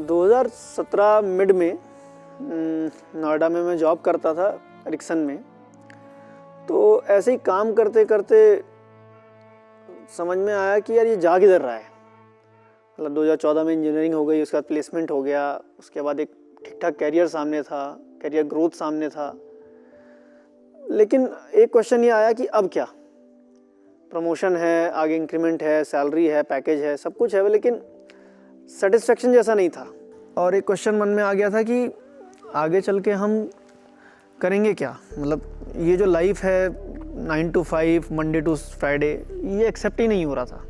2017 mid में नोएडा में मैं जॉब करता था एरिक्सन में। तो ऐसे ही काम करते करते समझ में आया कि यार ये जा किधर रहा है। मतलब 2014 में इंजीनियरिंग हो गई, उसके बाद प्लेसमेंट हो गया, उसके बाद एक ठीक ठाक कैरियर सामने था, कैरियर ग्रोथ सामने था। लेकिन एक क्वेश्चन ये आया कि अब क्या। प्रमोशन है, आगे इंक्रीमेंट है, सैलरी है, पैकेज है, सब कुछ है, लेकिन सेटिस्फेक्शन जैसा नहीं था। और एक क्वेश्चन मन में आ गया था कि आगे चल के हम करेंगे क्या। मतलब ये जो लाइफ है 9 to 5 मंडे टू फ्राइडे, ये एक्सेप्ट ही नहीं हो रहा था।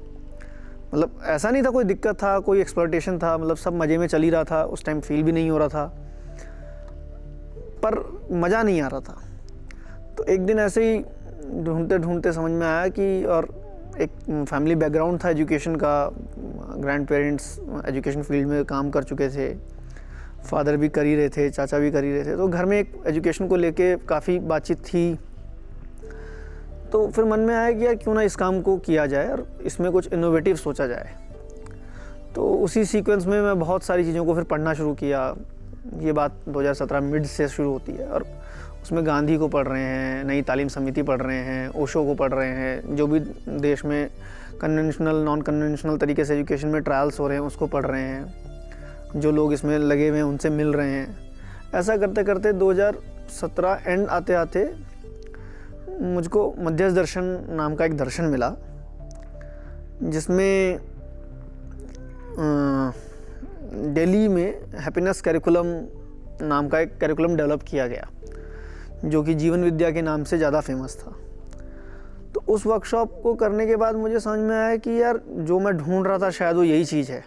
मतलब ऐसा नहीं था कोई दिक्कत था, कोई एक्सप्लॉयटेशन था, मतलब सब मज़े में चल ही रहा था। उस टाइम फील भी नहीं हो रहा था, पर मज़ा नहीं आ रहा था। तो एक दिन ऐसे ही ढूंढते ढूंढते समझ में आया कि, और एक फैमिली बैकग्राउंड था एजुकेशन का, ग्रैंड पेरेंट्स एजुकेशन फील्ड में काम कर चुके थे, फादर भी कर ही रहे थे, चाचा भी कर ही रहे थे। तो घर में एक एजुकेशन को लेके काफ़ी बातचीत थी। तो फिर मन में आया कि यार क्यों ना इस काम को किया जाए और इसमें कुछ इनोवेटिव सोचा जाए। तो उसी सीक्वेंस में मैं बहुत सारी चीज़ों को फिर पढ़ना शुरू किया। ये बात 2017 मिड से शुरू होती है और उसमें गांधी को पढ़ रहे हैं, नई तालीम समिति पढ़ रहे हैं, ओशो को पढ़ रहे हैं, जो भी देश में कन्वेंशनल नॉन कन्वेंशनल तरीके से एजुकेशन में ट्रायल्स हो रहे हैं उसको पढ़ रहे हैं, जो लोग इसमें लगे हुए हैं उनसे मिल रहे हैं। ऐसा करते करते 2017 एंड आते आते मुझको मध्यस्थ दर्शन नाम का एक दर्शन मिला, जिसमें दिल्ली में हैप्पीनेस करिकुलम नाम का एक करिकुलम डेवलप किया गया, जो कि जीवन विद्या के नाम से ज़्यादा फेमस था। तो उस वर्कशॉप को करने के बाद मुझे समझ में आया कि यार जो मैं ढूंढ रहा था शायद वो यही चीज़ है।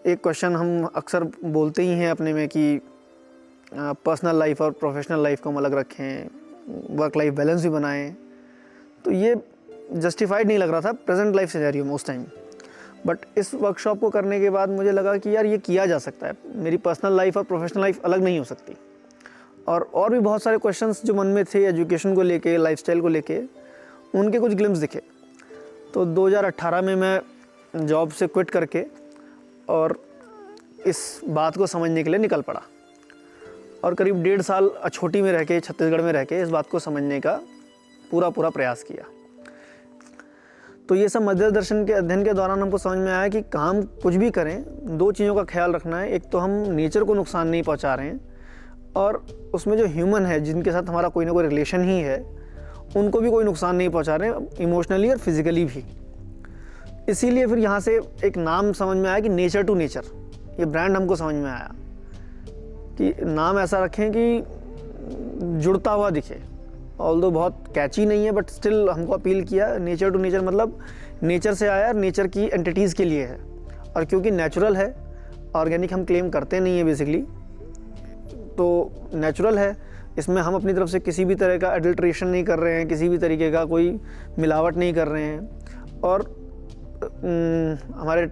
एक क्वेश्चन हम अक्सर बोलते ही हैं अपने में कि पर्सनल लाइफ और प्रोफेशनल लाइफ को हम अलग रखें, वर्क लाइफ बैलेंस भी बनाएं। तो ये जस्टिफाइड नहीं लग रहा था प्रेजेंट लाइफ सिनेरियो में उस टाइम। बट इस वर्कशॉप को करने के बाद मुझे लगा कि यार ये किया जा सकता है। मेरी पर्सनल लाइफ और प्रोफेशनल लाइफ अलग नहीं हो सकती। और भी बहुत सारे क्वेश्चंस जो मन में थे एजुकेशन को लेके, लाइफस्टाइल को लेके, उनके कुछ ग्लिम्स दिखे। तो 2018 में मैं जॉब से क्विट करके और इस बात को समझने के लिए निकल पड़ा और करीब 1.5 साल अछोटी में रह के, छत्तीसगढ़ में रह के इस बात को समझने का पूरा प्रयास किया। तो ये सब मध्यस्थ दर्शन के अध्ययन के दौरान हमको समझ में आया कि काम कुछ भी करें, 2 चीज़ों का ख्याल रखना है। एक तो हम नेचर को नुकसान नहीं पहुंचा रहे हैं, और उसमें जो ह्यूमन है जिनके साथ हमारा कोई ना कोई रिलेशन ही है, उनको भी कोई नुकसान नहीं पहुंचा रहे हैं, इमोशनली और फिजिकली भी। इसीलिए फिर यहाँ से एक नाम समझ में आया कि नेचर टू नेचर, ये ब्रांड हमको समझ में आया कि नाम ऐसा रखें कि जुड़ता हुआ दिखे। ऑल्दो बहुत कैची नहीं है, बट स्टिल हमको अपील किया। नेचर टू नेचर मतलब नेचर से आया, नेचर की एंटिटीज़ के लिए है। और क्योंकि नेचुरल है, ऑर्गेनिक हम क्लेम करते नहीं है बेसिकली, तो नेचुरल है, इसमें हम अपनी तरफ से किसी भी तरह का एडल्ट्रेशन नहीं कर रहे हैं, किसी भी तरीके का कोई मिलावट नहीं कर रहे हैं, और हमारे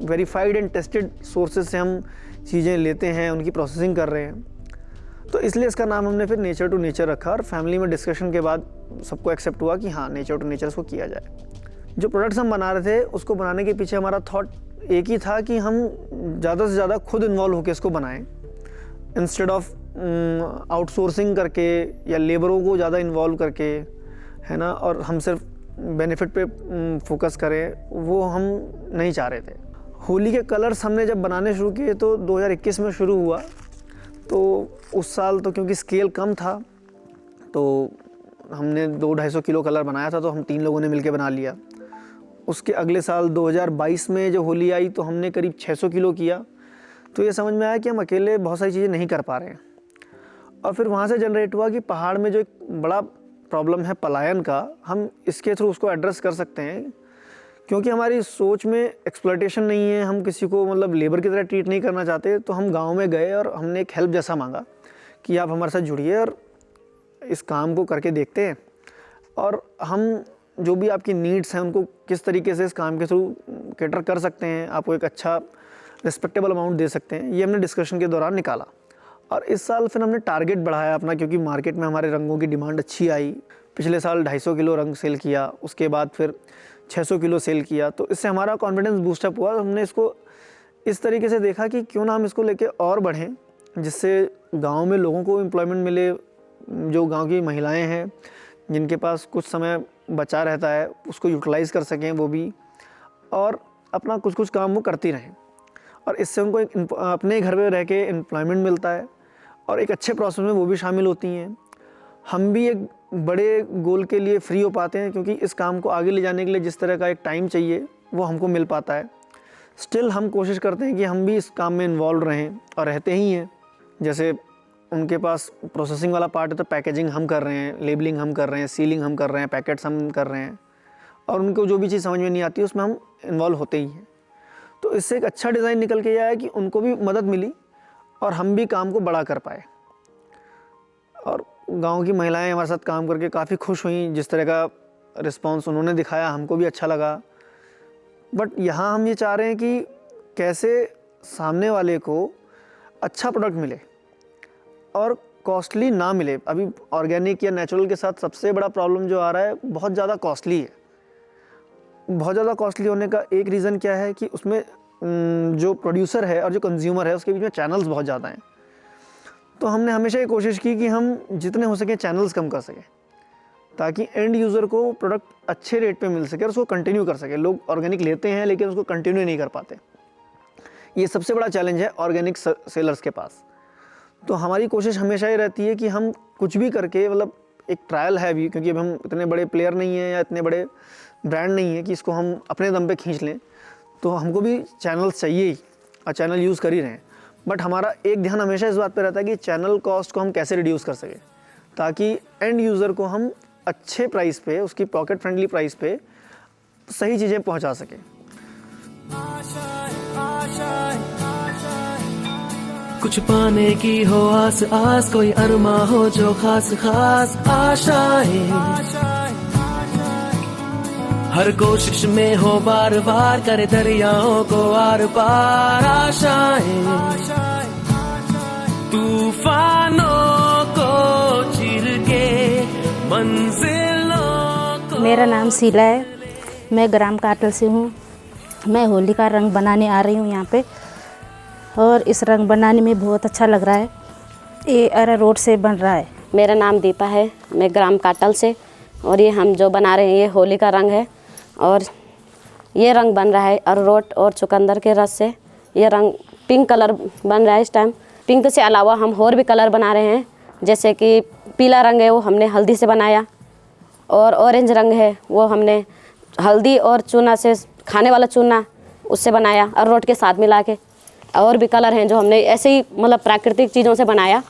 वेरीफाइड एंड टेस्टेड सोर्सेज से हम चीज़ें लेते हैं, उनकी प्रोसेसिंग कर रहे हैं। तो इसलिए इसका नाम हमने फिर नेचर टू नेचर रखा। और फैमिली में डिस्कशन के बाद सबको एक्सेप्ट हुआ कि हाँ, नेचर टू नेचर इसको किया जाए। जो प्रोडक्ट्स हम बना रहे थे उसको बनाने के पीछे हमारा थॉट एक ही था कि हम ज़्यादा से ज़्यादा खुद इन्वॉल्व होकर इसको बनाएं, इंस्टेड ऑफ आउटसोर्सिंग करके या लेबरों को ज़्यादा इन्वॉल्व करके, है ना, और हम सिर्फ बेनिफिट पे फोकस करें, वो हम नहीं चाह रहे थे। होली के कलर्स हमने जब बनाने शुरू किए तो 2021 में शुरू हुआ। तो उस साल तो क्योंकि स्केल कम था, तो हमने 200-250 किलो कलर बनाया था, तो हम 3 लोगों ने मिलकर बना लिया। उसके अगले साल 2022 में जो होली आई तो हमने करीब 600 किलो किया। तो ये समझ में आया कि हम अकेले बहुत सारी चीज़ें नहीं कर पा रहे हैं। और फिर वहाँ से जनरेट हुआ कि पहाड़ में जो एक बड़ा प्रॉब्लम है पलायन का, हम इसके थ्रू उसको एड्रेस कर सकते हैं। क्योंकि हमारी सोच में एक्सप्लॉयटेशन नहीं है, हम किसी को मतलब लेबर की तरह ट्रीट नहीं करना चाहते। तो हम गांव में गए और हमने एक हेल्प जैसा मांगा कि आप हमारे साथ जुड़िए और इस काम को करके देखते हैं, और हम जो भी आपकी नीड्स हैं उनको किस तरीके से इस काम के थ्रू कैटर कर सकते हैं, आपको एक अच्छा रिस्पेक्टेबल अमाउंट दे सकते हैं, ये हमने डिस्कशन के दौरान निकाला। और इस साल फिर हमने टारगेट बढ़ाया अपना, क्योंकि मार्केट में हमारे रंगों की डिमांड अच्छी आई। पिछले साल 250 किलो रंग सेल किया, उसके बाद फिर 600 किलो सेल किया। तो इससे हमारा कॉन्फिडेंस बूस्टअप हुआ। हमने इसको इस तरीके से देखा कि क्यों ना हम इसको लेके और बढ़ें, जिससे गांव में लोगों को एम्प्लॉयमेंट मिले, जो गांव की महिलाएं हैं जिनके पास कुछ समय बचा रहता है उसको यूटिलाइज़ कर सकें वो भी, और अपना कुछ कुछ काम वो करती रहें, और इससे उनको एक अपने घर पे रह के एम्प्लॉयमेंट मिलता है और एक अच्छे प्रोसेस में वो भी शामिल होती हैं। हम भी एक बड़े गोल के लिए फ्री हो पाते हैं, क्योंकि इस काम को आगे ले जाने के लिए जिस तरह का एक टाइम चाहिए वो हमको मिल पाता है। स्टिल हम कोशिश करते हैं कि हम भी इस काम में इन्वॉल्व रहें, और रहते ही हैं। जैसे उनके पास प्रोसेसिंग वाला पार्ट है तो पैकेजिंग हम कर रहे हैं, लेबलिंग हम कर रहे हैं, सीलिंग हम कर रहे हैं, पैकेट्स हम कर रहे हैं, और उनको जो भी चीज़ समझ में नहीं आती उसमें हम इन्वॉल्व होते ही हैं। तो इससे एक अच्छा डिज़ाइन निकल के आया कि उनको भी मदद मिली और हम भी काम को बड़ा कर पाए। और गांव की महिलाएं हमारे साथ काम करके काफ़ी खुश हुई, जिस तरह का रिस्पांस उन्होंने दिखाया हमको भी अच्छा लगा। बट यहाँ हम ये चाह रहे हैं कि कैसे सामने वाले को अच्छा प्रोडक्ट मिले और कॉस्टली ना मिले। अभी ऑर्गेनिक या नेचुरल के साथ सबसे बड़ा प्रॉब्लम जो आ रहा है, बहुत ज़्यादा कॉस्टली है। बहुत ज़्यादा कॉस्टली होने का एक रीज़न क्या है कि उसमें जो प्रोड्यूसर है और जो कंज्यूमर है उसके बीच में चैनल्स बहुत ज़्यादा हैं। तो हमने हमेशा ये कोशिश की कि हम जितने हो सके चैनल्स कम कर सकें, ताकि एंड यूज़र को प्रोडक्ट अच्छे रेट पे मिल सके और उसको कंटिन्यू कर सके। लोग ऑर्गेनिक लेते हैं लेकिन उसको कंटिन्यू नहीं कर पाते। ये सबसे बड़ा चैलेंज है ऑर्गेनिक सेलर्स के पास। तो हमारी कोशिश हमेशा ये रहती है कि हम कुछ भी करके, मतलब एक ट्रायल है अभी, क्योंकि अब हम इतने बड़े प्लेयर नहीं हैं या इतने बड़े ब्रांड नहीं है कि इसको हम अपने दम पे खींच लें। तो हमको भी चैनल्स चाहिए ही, और चैनल यूज़ कर ही रहे हैं। बट हमारा एक ध्यान हमेशा इस बात पे रहता है कि चैनल कॉस्ट को हम कैसे रिड्यूस कर सकें, ताकि एंड यूज़र को हम अच्छे प्राइस पे, उसकी पॉकेट फ्रेंडली प्राइस पे सही चीज़ें पहुंचा सकें। कुछ पाने की हो आस आस, कोई अरमा हो जो खास खास आशाएं, हर कोशिश में हो बार बार, करे दरियाओं को आर पार आशाएं, तूफानों को चीर के मंजिलों को। मेरा नाम शीला है, मैं ग्राम काटल से हूँ। मैं होली का रंग बनाने आ रही हूँ यहाँ पे, और इस रंग बनाने में बहुत अच्छा लग रहा है। ये अरारोट से बन रहा है। मेरा नाम दीपा है, मैं ग्राम काटल से, और ये हम जो बना रहे हैं ये होली का रंग है, और ये रंग बन रहा है अरारोट और चुकंदर के रस से। ये रंग पिंक कलर बन रहा है इस टाइम। पिंक से अलावा हम और भी कलर बना रहे हैं, जैसे कि पीला रंग है वो हमने हल्दी से बनाया, और ऑरेंज रंग है वो हमने हल्दी और चूना से, खाने वाला चूना, उससे बनाया अरारोट के साथ मिला के। और भी कलर हैं जो हमने ऐसे ही मतलब प्राकृतिक चीज़ों से बनाया,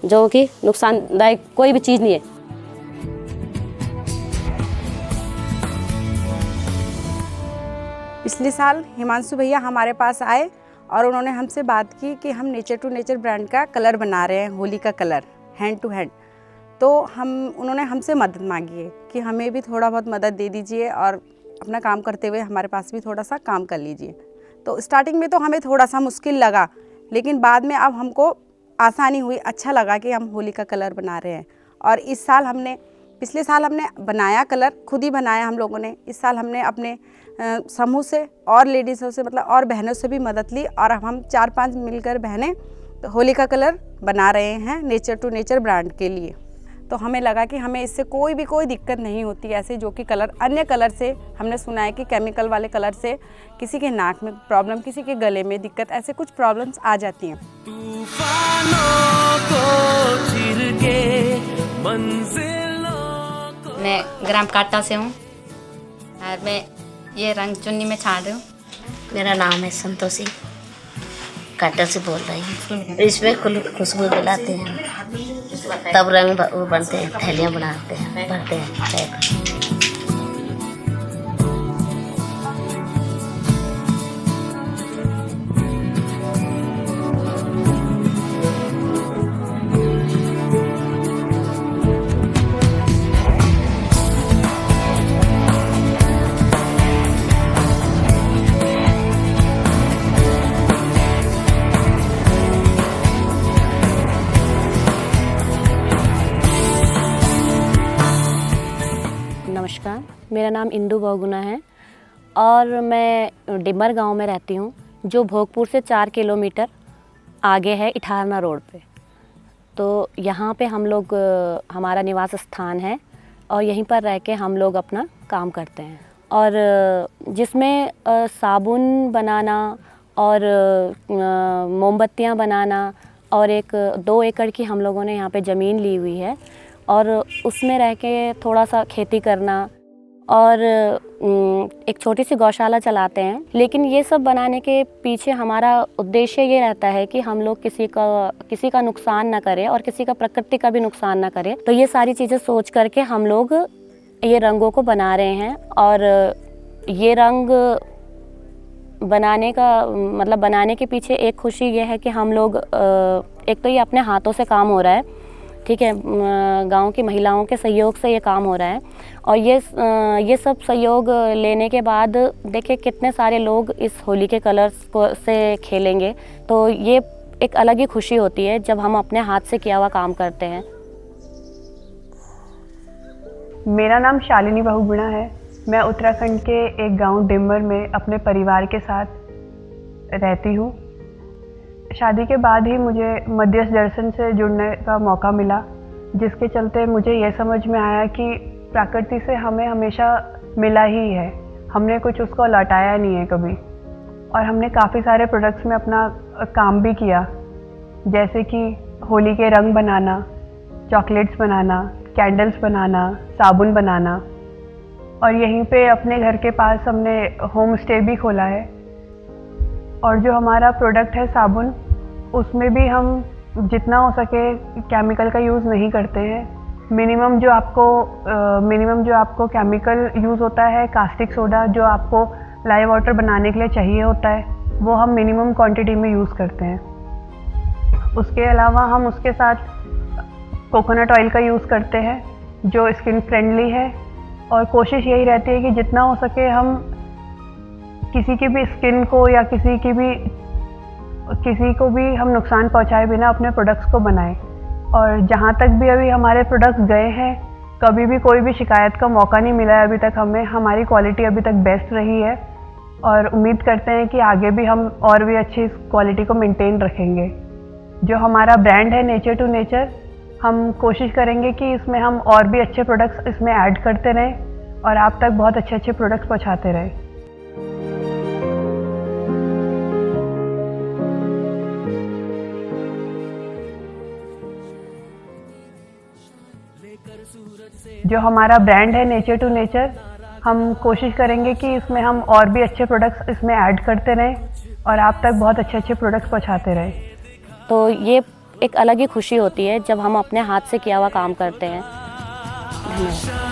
जो कि नुकसानदायक कोई भी चीज़ नहीं है। पिछले साल हिमांशु भैया हमारे पास आए और उन्होंने हमसे बात की कि हम नेचर टू नेचर ब्रांड का कलर बना रहे हैं, होली का कलर, हैंड टू हैंड। तो उन्होंने हमसे मदद मांगी है कि हमें भी थोड़ा बहुत मदद दे दीजिए और अपना काम करते हुए हमारे पास भी थोड़ा सा काम कर लीजिए। तो स्टार्टिंग में तो हमें थोड़ा सा मुश्किल लगा, लेकिन बाद में अब हमको आसानी हुई, अच्छा लगा कि हम होली का कलर बना रहे हैं। और इस साल पिछले साल हमने बनाया कलर, खुद ही बनाया हम लोगों ने। इस साल हमने अपने समूह से और लेडीज़ों से, मतलब और बहनों से भी मदद ली, और अब हम 4-5 मिलकर बहनें तो होली का कलर बना रहे हैं नेचर टू नेचर ब्रांड के लिए। तो हमें लगा कि हमें इससे कोई दिक्कत नहीं होती ऐसे, जो कि कलर अन्य कलर से हमने सुना है कि केमिकल वाले कलर से किसी के नाक में प्रॉब्लम, किसी के गले में दिक्कत, ऐसे कुछ प्रॉब्लम्स आ जाती हैं। मैं ग्राम काटा से हूँ और मैं ये रंग चुन्नी में छाड़ रही हूँ। मेरा नाम है संतोषी, काटा से बोल रही हूँ। इसमें खुशबू मिलाते हैं, तब रंग वो बनते हैं, थैलियाँ बनाते हैं, भरते हैं। नमस्कार, मेरा नाम इंदु बहुगुना है और मैं डिमर गांव में रहती हूँ। जो भोगपुर से 4 किलोमीटर आगे है, इठारना रोड पे। तो यहाँ पे हम लोग हमारा निवास स्थान है और यहीं पर रह के हम लोग अपना काम करते हैं। और जिसमें साबुन बनाना और मोमबत्तियाँ बनाना और 2 एकड़ की हम लोगों ने यहाँ पे ज़मीन ली हुई है और उसमें रह के थोड़ा सा खेती करना और एक छोटी सी गौशाला चलाते हैं। लेकिन ये सब बनाने के पीछे हमारा उद्देश्य ये रहता है कि हम लोग किसी का नुकसान ना करें और किसी का प्रकृति का भी नुकसान ना करें। तो ये सारी चीज़ें सोच करके हम लोग ये रंगों को बना रहे हैं। और ये रंग बनाने के पीछे एक खुशी ये है कि हम लोग एक तो ये अपने हाथों से काम हो रहा है, ठीक है, गांव की महिलाओं के सहयोग से ये काम हो रहा है। और ये सब सहयोग लेने के बाद देखिए कितने सारे लोग इस होली के कलर्स से खेलेंगे। तो ये एक अलग ही खुशी होती है जब हम अपने हाथ से किया हुआ काम करते हैं। मेरा नाम शालिनी बहुगुणा है। मैं उत्तराखंड के एक गांव डिम्बर में अपने परिवार के साथ रहती हूँ। शादी के बाद ही मुझे मध्यस्थ दर्शन से जुड़ने का मौका मिला, जिसके चलते मुझे यह समझ में आया कि प्रकृति से हमें हमेशा मिला ही है, हमने कुछ उसको लौटाया नहीं है कभी। और हमने काफ़ी सारे प्रोडक्ट्स में अपना काम भी किया, जैसे कि होली के रंग बनाना, चॉकलेट्स बनाना, कैंडल्स बनाना, साबुन बनाना। और यहीं पे अपने घर के पास हमने होम स्टे भी खोला है। और जो हमारा प्रोडक्ट है साबुन, उसमें भी हम जितना हो सके केमिकल का यूज़ नहीं करते हैं। मिनिमम जो आपको केमिकल यूज़ होता है, कास्टिक सोडा जो आपको लाइव वाटर बनाने के लिए चाहिए होता है, वो हम मिनिमम क्वांटिटी में यूज़ करते हैं। उसके अलावा हम उसके साथ कोकोनट ऑयल का यूज़ करते हैं जो स्किन फ्रेंडली है। और कोशिश यही रहती है कि जितना हो सके हम किसी की भी स्किन को या किसी को भी हम नुकसान पहुंचाए बिना अपने प्रोडक्ट्स को बनाएं। और जहां तक भी अभी हमारे प्रोडक्ट्स गए हैं, कभी भी कोई भी शिकायत का मौका नहीं मिला है अभी तक हमें। हमारी क्वालिटी अभी तक बेस्ट रही है और उम्मीद करते हैं कि आगे भी हम और भी अच्छी इस क्वालिटी को मेंटेन रखेंगे। जो हमारा ब्रांड है नेचर टू नेचर, हम कोशिश करेंगे कि इसमें हम और भी अच्छे प्रोडक्ट्स इसमें ऐड करते रहें और आप तक बहुत अच्छे अच्छे प्रोडक्ट्स पहुंचाते रहें। जो हमारा ब्रांड है नेचर टू नेचर, हम कोशिश करेंगे कि इसमें हम और भी अच्छे प्रोडक्ट्स इसमें ऐड करते रहें और आप तक बहुत अच्छे अच्छे प्रोडक्ट्स पहुंचाते रहें। तो ये एक अलग ही खुशी होती है जब हम अपने हाथ से किया हुआ काम करते हैं। धन्यवाद।